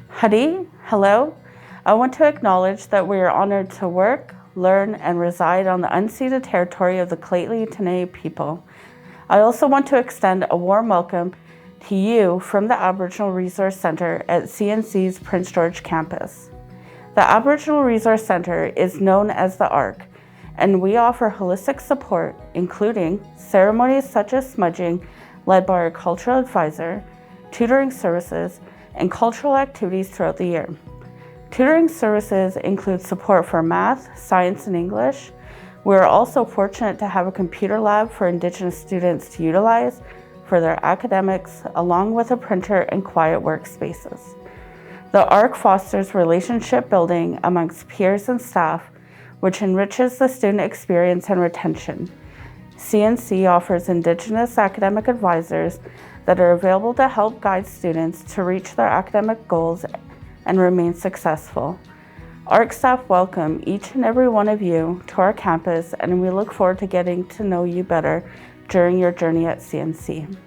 Hadi, hello. I want to acknowledge that we are honored to work, learn, and reside on the unceded territory of the Caledonia people. I also want to extend a warm welcome to you from the Aboriginal Resource Centre at CNC's Prince George campus. The Aboriginal Resource Centre is known as the ARC, and we offer holistic support, including ceremonies such as smudging, led by our cultural advisor, tutoring services, and cultural activities throughout the year. Tutoring services include support for math, science, and English. We are also fortunate to have a computer lab for Indigenous students to utilize for their academics, along with a printer and quiet workspaces. The ARC fosters relationship building amongst peers and staff, which enriches the student experience and retention. CNC offers Indigenous academic advisors that are available to help guide students to reach their academic goals and remain successful. ARC staff welcome each and every one of you to our campus, and we look forward to getting to know you better during your journey at CNC.